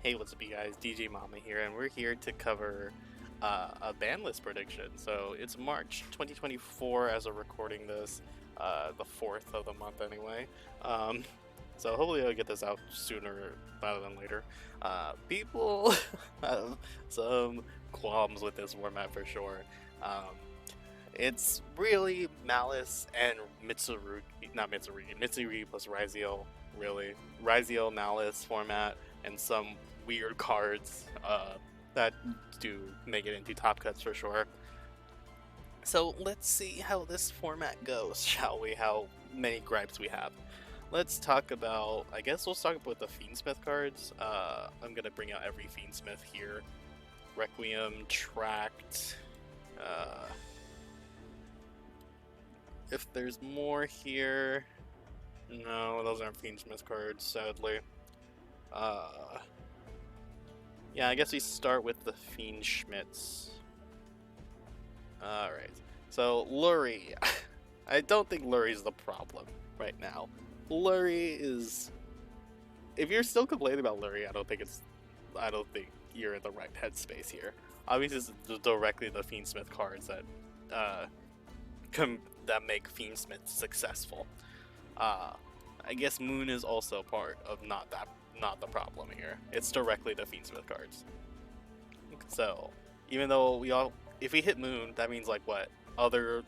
Hey, what's up, you guys? DJMama here, and we're here to cover a ban list prediction. So it's March 2024 as we're recording this, the 4th of the month anyway. Um, so hopefully I'll get this out sooner rather than later. People have some qualms with this format for sure. Um, it's really Malice and Mitsuri plus Ryziel, really. Ryziel Malice format and some weird cards that do make it into top cuts for sure. So let's see how this format goes, shall we? How many gripes we have. Let's talk about, I guess we'll talk about the Fiendsmith cards. I'm gonna bring out every Fiendsmith here. Requiem, Tract, if there's more here... No, those aren't Fiendsmith cards, sadly. Yeah, I guess we start with the Fiendschmitz. Alright, so Lurie. I don't think Lurie's the problem right now. Lurie is... If you're still complaining about Lurie, I don't think you're in the right headspace here. Obviously, it's directly the Fiendsmith cards that that make Fiendsmith successful. I guess Moon is also part of not the problem here. It's directly the Fiendsmith cards. So even though if we hit Moon, that means like what?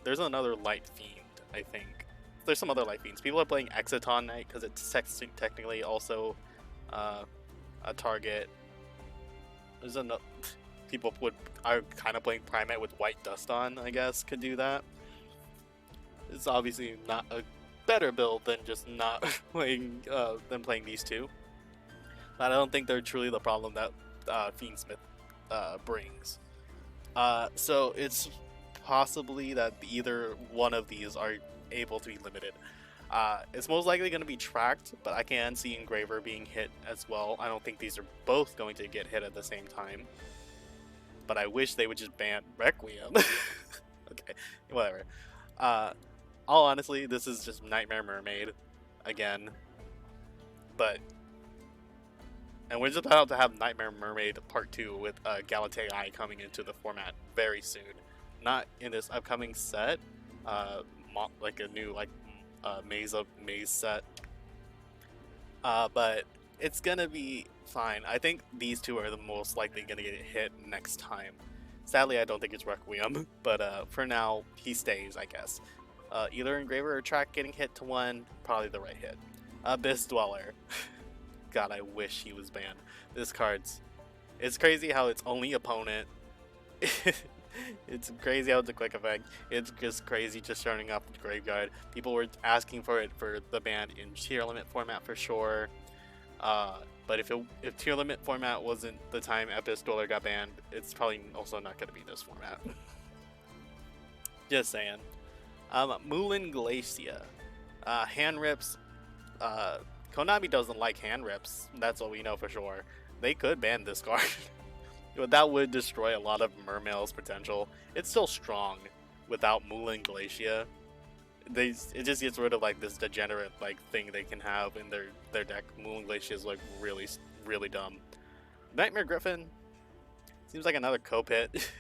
There's another Light Fiend, I think. There's some other Light Fiends. People are playing Exciton Knight because it's technically also a target. There's another. People are kind of playing Primate with White Dust on, I guess, could do that. It's obviously not a better build than just not playing these two. But I don't think they're truly the problem that Fiendsmith brings. So it's possibly that either one of these are able to be limited. It's most likely going to be Tracked, but I can see Engraver being hit as well. I don't think these are both going to get hit at the same time. But I wish they would just ban Requiem. Okay, whatever. All honestly, this is just Nightmare Mermaid again. And we're just about to have Nightmare Mermaid Part 2 with Galatea coming into the format very soon. Not in this upcoming set, like a new maze set. But it's gonna be fine. I think these two are the most likely gonna get hit next time. Sadly, I don't think it's Requiem, but for now, he stays, I guess. Either Engraver or Track getting hit to one, probably the right hit. Abyss Dweller. God, I wish he was banned. It's crazy how its only opponent... It's crazy how it's a quick effect. It's just crazy just showing up the graveyard. People were asking for it for the ban in tier limit format for sure. But if tier limit format wasn't the time Abyss Dweller got banned, it's probably also not going to be this format. Just saying. Moulin Glacia. Hand rips. Konami doesn't like hand rips. That's what we know for sure. They could ban this card. But that would destroy a lot of Mermail's potential. It's still strong without Moulin Glacia. It just gets rid of like this degenerate thing they can have in their deck. Moulin Glacia is like really dumb. Nightmare Griffin seems like another co-pit.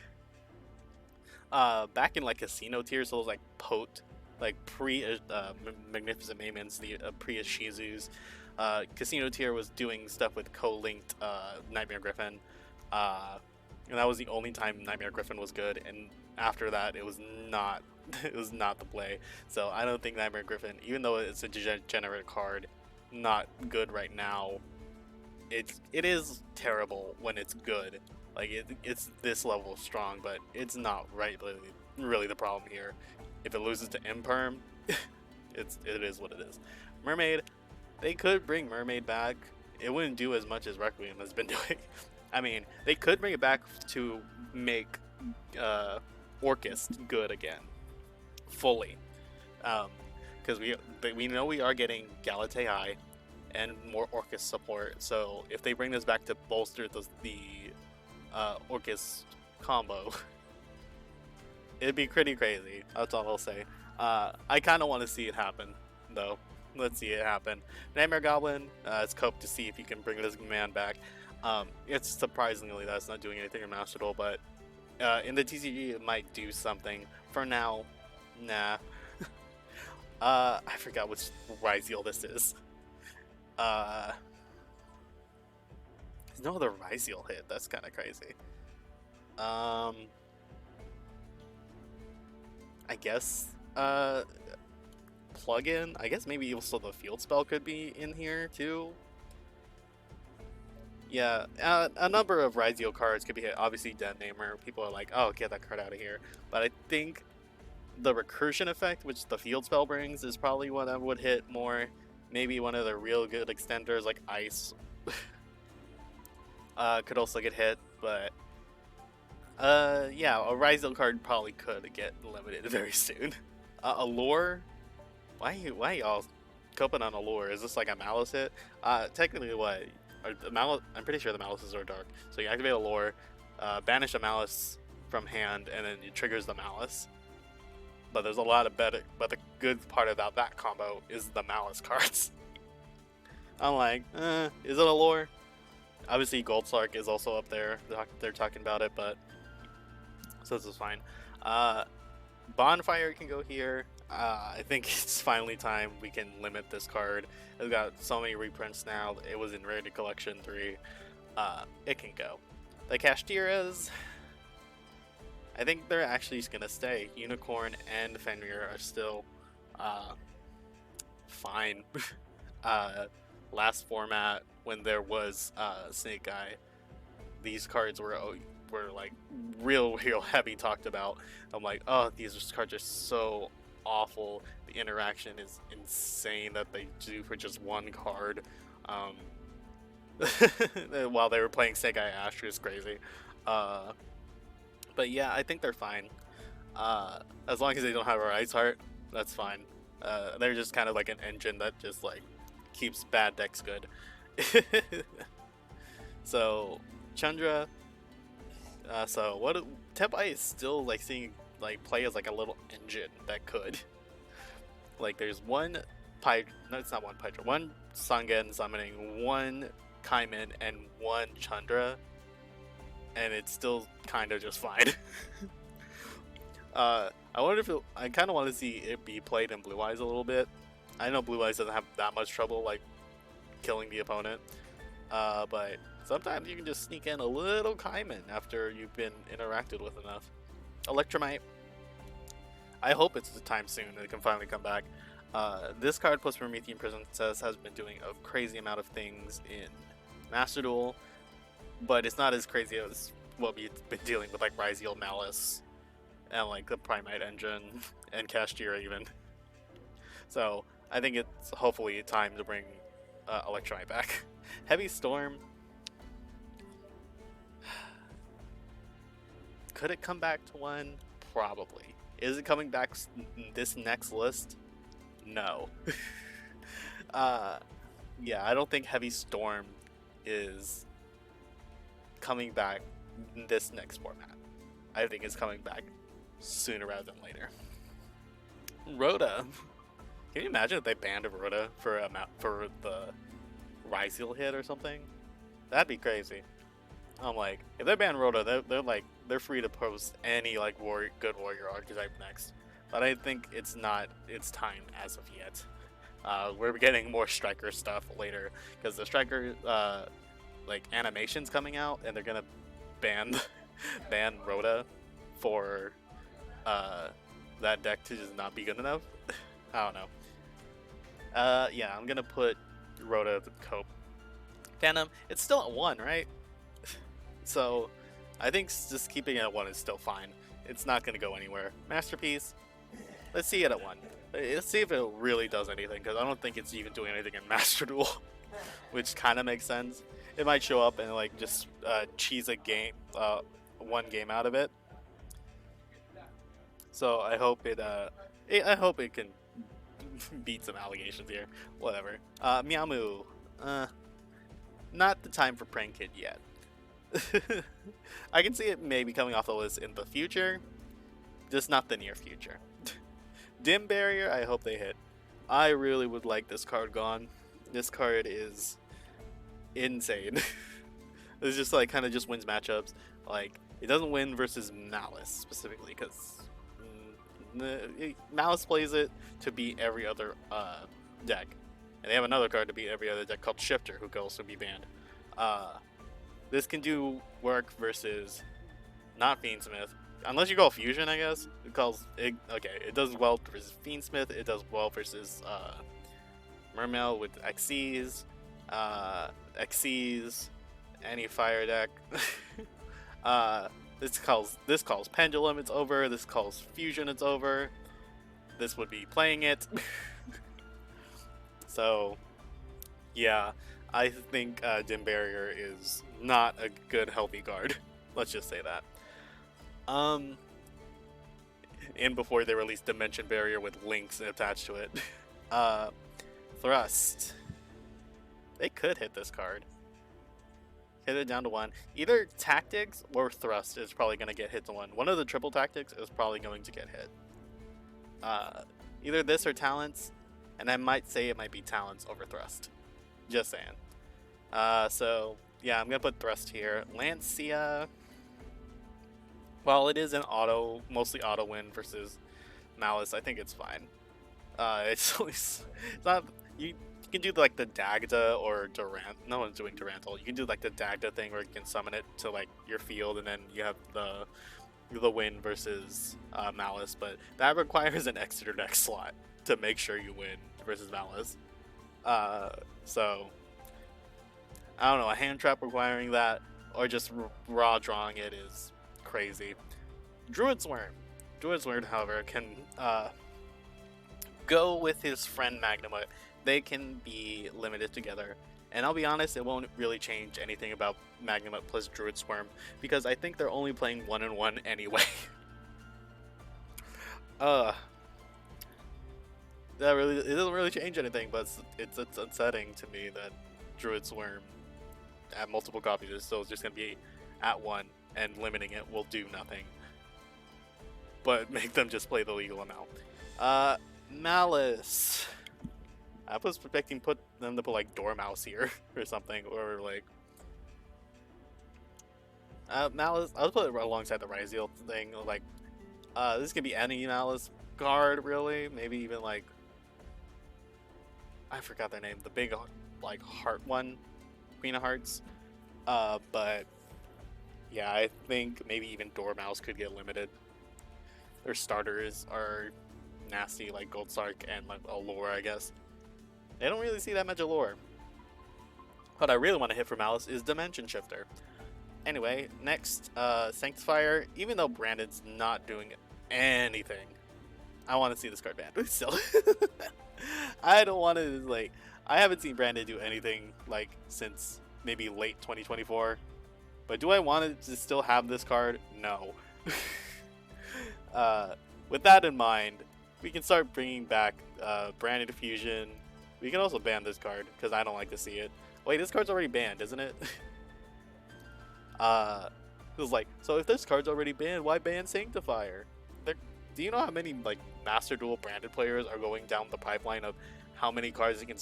Back in Casino tier, so it was like Pote, pre Magnificent Maimons, the pre Shizu's. Casino tier was doing stuff with co-linked Nightmare Griffin. And that was the only time Nightmare Griffin was good, and after that it was not the play. So I don't think Nightmare Griffin, even though it's a degenerate card, not good right now. It is terrible when it's good. It's this level strong, but it's not really the problem here. If it loses to Imperm, it is what it is. Mermaid, they could bring Mermaid back. It wouldn't do as much as Requiem has been doing. I mean, they could bring it back to make Orcus good again, fully, because we know we are getting Galatea and more Orcus support. So if they bring this back to bolster the Orcus combo, it'd be pretty crazy. That's all I'll say. I kind of want to see it happen, though. Let's see it happen. Nightmare Goblin, it's Cope to see if you can bring this man back. It's surprisingly that's not doing anything in Master Duel, but in the TCG it might do something. For now, nah. I forgot which Ryzeal this is. There's no other Ryzeal hit. That's kind of crazy. I guess plug-in. I guess maybe also the field spell could be in here too. Yeah, a number of Ryzeal cards could be hit. Obviously, Detonamer. People are like, oh, get that card out of here. But I think the recursion effect, which the field spell brings, is probably what I would hit more. Maybe one of the real good extenders like Ice could also get hit, but yeah, a Ryzeal card probably could get limited very soon. Allure? Why y'all coping on Allure? Is this like a Malice hit? Technically what? I'm pretty sure the Malices are dark. So you activate Allure, banish a Malice from hand, and then it triggers the Malice. But there's a lot of better, but the good part about that combo is the Malice cards. I'm like, is it Allure? Obviously Goldslark is also up there. They're talking about it, but so this is fine. Bonfire can go here. I think it's finally time we can limit this card. It's got so many reprints now. It was in Rarity Collection 3. It can go. The Kashtira's, I think they're actually just gonna stay. Unicorn and Fenrir are still fine. Last format, when there was Snake Eye, these cards were like real heavy talked about. I'm like, oh, these cards are so awful. The interaction is insane that they do for just one card. While they were playing Snake Eye Ash is crazy. But yeah, I think they're fine. As long as they don't have a Ice Heart, that's fine. They're just kind of like an engine that just like keeps bad decks good. So Chandra. So what? Tepai is still like seeing like play as like a little engine that could. Like there's one no, it's not one Pydra. One Sangen summoning, one Kaiman, and one Chandra, and it's still kind of just fine. I wonder if I kind of want to see it be played in Blue Eyes a little bit. I know Blue Eyes doesn't have that much trouble like killing the opponent, but sometimes you can just sneak in a little Kaiman after you've been interacted with enough. Electromite. I hope it's the time soon that it can finally come back. This card plus Promethean Princess has been doing a crazy amount of things in Master Duel, but it's not as crazy as what we've been dealing with like Ryzeal Malice and like the Primite Engine and Kashtira even. So I think it's hopefully time to bring Electromite back. Heavy Storm. Could it come back to one? Probably. Is it coming back this next list? No. Yeah, I don't think Heavy Storm is coming back this next format. I think it's coming back sooner rather than later. Rhoda. Can you imagine if they banned Rhoda for the Ryzeal hit or something? That'd be crazy. I'm like, if they ban Rhoda, they're free to post any like good warrior archetype next. But I think it's not its time as of yet. We're getting more striker stuff later because the striker like animation's coming out and they're gonna ban Rhoda for that deck to just not be good enough. I don't know. Yeah, I'm gonna put Rhoda at the cope. Phantom, it's still at 1, right? So I think just keeping it at 1 is still fine. It's not gonna go anywhere. Masterpiece, let's see it at 1. Let's see if it really does anything, because I don't think it's even doing anything in Master Duel, which kind of makes sense. It might show up and like just cheese a game, one game out of it. So I hope it can beat some allegations here. Whatever. Meowmoo. Not the time for Prank Kid yet. I can see it maybe coming off the list in the future, just not the near future. Dim Barrier, I hope they hit. I really would like this card gone. This card is insane. It's just like kind of just wins matchups. Like it doesn't win versus Malice specifically because Malice plays it to beat every other deck, and they have another card to beat every other deck called Shifter, who can also be banned. This can do work versus not Fiendsmith, unless you go Fusion, I guess. It does well versus Fiendsmith. It does well versus Mermail with Xyz, any fire deck. This calls Pendulum, it's over. This calls Fusion, it's over. This would be playing it. So, yeah, I think Dim Barrier is not a good healthy card. Let's just say that. And before they released Dimension Barrier with links attached to it. Thrust. They could hit this card. Hit it down to 1. Either Tactics or Thrust is probably going to get hit to 1. One of the triple Tactics is probably going to get hit. Either this or Talents, and I might say it might be Talents over Thrust. Just saying. So, yeah, I'm going to put Thrust here. Lancia, while it is an mostly auto win versus Malice, I think it's fine. It's not... You can do like the Dagda or Durant. No one's doing Durantal. You can do like the Dagda thing where you can summon it to like your field, and then you have the win versus Malice. But that requires an Exeter deck slot to make sure you win versus Malice. So I don't know. A hand trap requiring that, or just raw drawing it is crazy. Druid Swarm, however, can go with his friend Magnemite. They can be limited together, and I'll be honest, it won't really change anything about Magnemite plus Druid Swarm because I think they're only playing 1-1 anyway. It doesn't really change anything, but it's upsetting to me that Druid Swarm at multiple copies is still just gonna be at 1, and limiting it will do nothing but make them just play the legal amount. Malice. I was expecting them to put like Dormouse here or something, or like Malice. I'll put it alongside the Ryzeal thing. Like this could be any Malice card, really. Maybe even like I forgot their name. The big like heart one, Queen of Hearts. But yeah, I think maybe even Dormouse could get limited. Their starters are nasty, like Goldsark and like Allure, I guess. They don't really see that much Allure. What I really want to hit for Malice is Dimension Shifter. Anyway, next, Sanctifier. Even though Brandon's not doing anything, I want to see this card banned. Still, I don't want to, like, I haven't seen Brandon do anything, like, since maybe late 2024. But do I want to still have this card? No. With that in mind, we can start bringing back Branded Fusion. We can also ban this card, because I don't like to see it. Wait, this card's already banned, isn't it? It was like, so if this card's already banned, why ban Sanctifier? Do you know how many like Master Duel branded players are going down the pipeline of how many cards they can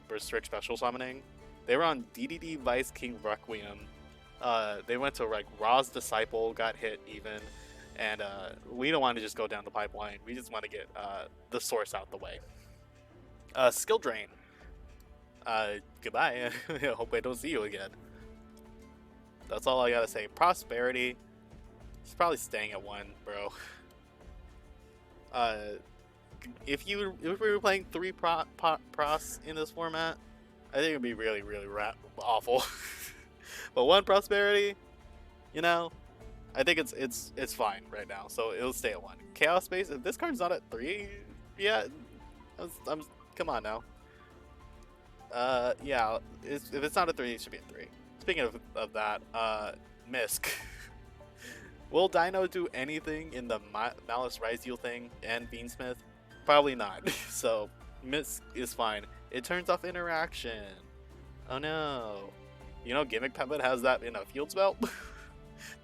restrict special summoning? They were on DDD Vice King Requiem. They went to like Ra's Disciple, got hit even. And we don't want to just go down the pipeline. We just want to get the source out the way. Skill Drain. Goodbye. I hope I don't see you again. That's all I gotta say. Prosperity. It's probably staying at 1, bro. If we were playing 3 pros in this format, I think it'd be really, really awful. But 1 prosperity, you know, I think it's fine right now. So it'll stay at 1. Chaos Space. If this card's not at 3, yeah, come on now. Yeah, if it's not at 3, it should be at 3. Speaking of that, Misk. Will Dino do anything in the Malice Ryzeal thing and Beansmith? Probably not. So Misk is fine. It turns off interaction. Oh no. You know Gimmick Puppet has that in a field spell?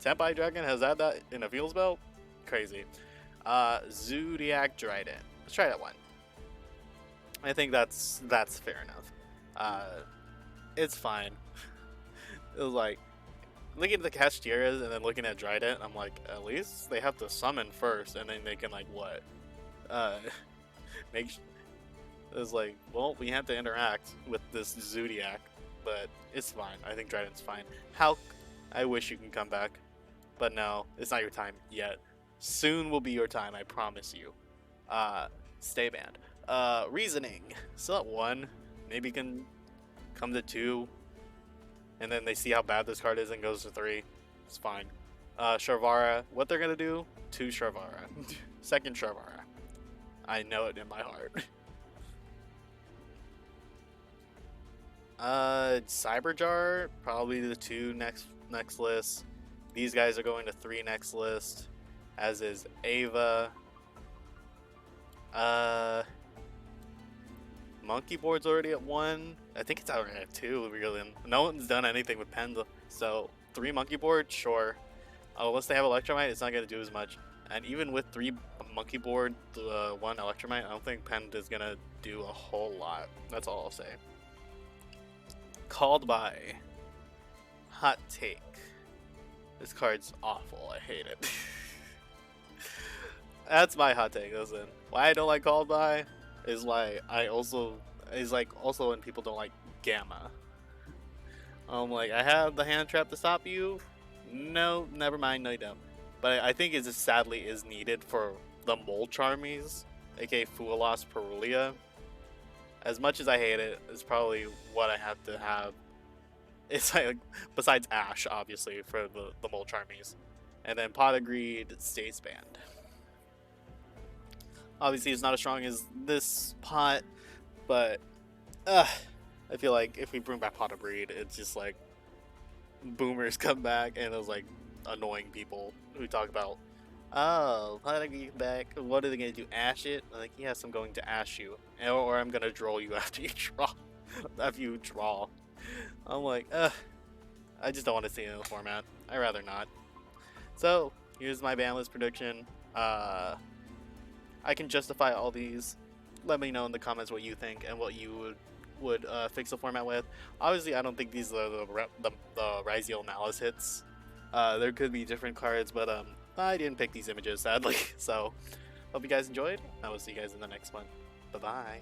Tempai Dragon has that in a field spell? Crazy. Zodiac Dryden. Let's try that one. I think that's fair enough. It's fine. It was like, looking at the Castieras and then looking at Trident, I'm like, at least they have to summon first, and then they can like what? Uh, make. It's like, well, we have to interact with this Zodiac, but it's fine. I think Trident's fine. How? I wish you can come back, but no, it's not your time yet. Soon will be your time, I promise you. Stay banned. Reasoning. Still at 1. Maybe can come to 2. And then they see how bad this card is and goes to 3. It's fine. Sharvara. What they're gonna do? 2 Sharvara. Second Sharvara. I know it in my heart. Cyberjar. Probably the 2 next list. These guys are going to 3 next list. As is Ava. Monkey Board's already at 1. I think it's already at 2, really. No one's done anything with Pend, so 3 Monkey Board, sure. Unless they have Electromite, it's not going to do as much. And even with 3 Monkey Board, 1 Electromite, I don't think Pend is going to do a whole lot. That's all I'll say. Called by. Hot take. This card's awful. I hate it. That's my hot take. Listen, why I don't like Called by is why also when people don't like Gamma. I'm like, I have the hand trap to stop you. No, never mind. No, you don't. But I think it just sadly is needed for the Mold Charmies, aka Fualos Perulia. As much as I hate it, it's probably what I have to have. It's like, besides Ash, obviously, for the Mold Charmies. And then Pot of Greed stays banned. Obviously, it's not as strong as this pot, but I feel like if we bring back Pot of Greed, it's just like boomers come back and those like annoying people who talk about, oh, Pot of Greed back. What are they gonna do? Ash it? Like, yes, I'm going to ash you, or I'm gonna draw you after you draw. After you draw, I'm like, I just don't want to see it in the format. I'd rather not. So here's my banlist prediction. I can justify all these. Let me know in the comments what you think and what you would fix the format with. Obviously, I don't think these are the Ryziel Malice hits. There could be different cards, but I didn't pick these images, sadly. So, hope you guys enjoyed. I will see you guys in the next one. Bye-bye.